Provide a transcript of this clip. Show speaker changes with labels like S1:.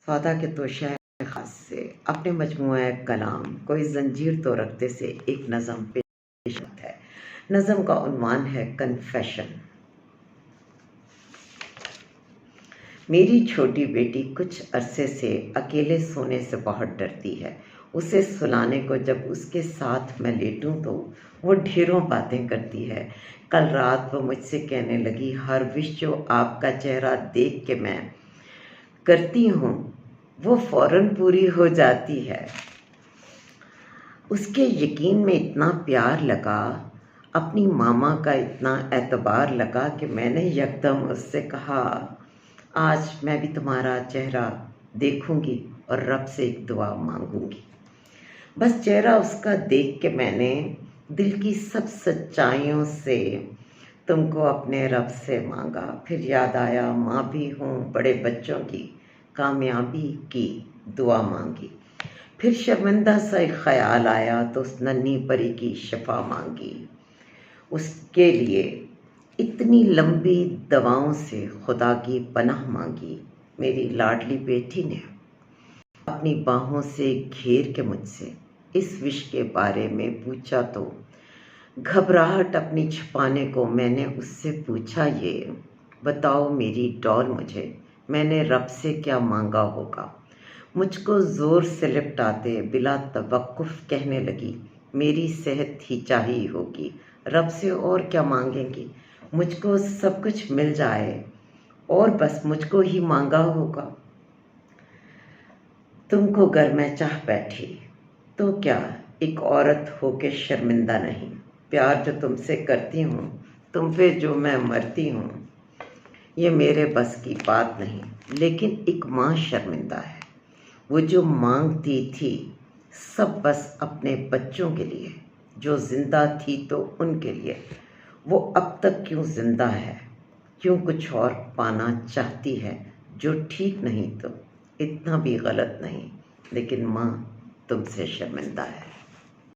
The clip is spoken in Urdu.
S1: سودا کے توشہ خاص سے اپنے مجموعہ کلام کوئی زنجیر تو رکھتے سے ایک نظم پیش ہے۔ نظم کا عنوان ہے کنفیشن۔ میری چھوٹی بیٹی کچھ عرصے سے اکیلے سونے سے بہت ڈرتی ہے۔ اسے سلانے کو جب اس کے ساتھ میں لیٹوں تو وہ ڈھیروں باتیں کرتی ہے۔ کل رات وہ مجھ سے کہنے لگی، ہر وش جو آپ کا چہرہ دیکھ کے میں کرتی ہوں وہ فوراً پوری ہو جاتی ہے۔ اس کے یقین میں اتنا پیار لگا، اپنی ماما کا اتنا اعتبار لگا کہ میں نے یکدم اس سے کہا، آج میں بھی تمہارا چہرہ دیکھوں گی اور رب سے ایک دعا مانگوں گی۔ بس چہرہ اس کا دیکھ کے میں نے دل کی سب سچائیوں سے تم کو اپنے رب سے مانگا۔ پھر یاد آیا ماں بھی ہوں، بڑے بچوں کی کامیابی کی دعا مانگی۔ پھر شرمندہ سا ایک خیال آیا تو اس ننھی پری کی شفا مانگی۔ اس کے لیے اتنی لمبی دعاؤں سے خدا کی پناہ مانگی۔ میری لاڈلی بیٹی نے اپنی باہوں سے گھیر کے مجھ سے اس وش کے بارے میں پوچھا تو گھبراہٹ اپنی چھپانے کو میں نے اس سے پوچھا، یہ بتاؤ میری ڈال مجھے میں نے رب سے کیا مانگا ہوگا؟ مجھ کو زور سے لپٹاتے بلا توقف کہنے لگی، میری صحت ہی چاہیے ہوگی، رب سے اور کیا مانگیں گی؟ مجھ کو سب کچھ مل جائے اور بس مجھ کو ہی مانگا ہوگا۔ تم کو گر میں چاہ بیٹھی تو کیا ایک عورت ہو کے شرمندہ نہیں؟ پیار جو تم سے کرتی ہوں، تم پہ جو میں مرتی ہوں، یہ میرے بس کی بات نہیں، لیکن ایک ماں شرمندہ ہے۔ وہ جو مانگتی تھی سب بس اپنے بچوں کے لیے، جو زندہ تھی تو ان کے لیے، وہ اب تک کیوں زندہ ہے؟ کیوں کچھ اور پانا چاہتی ہے جو ٹھیک نہیں؟ تو اتنا بھی غلط نہیں، لیکن ماں تم سے شرمندہ ہے۔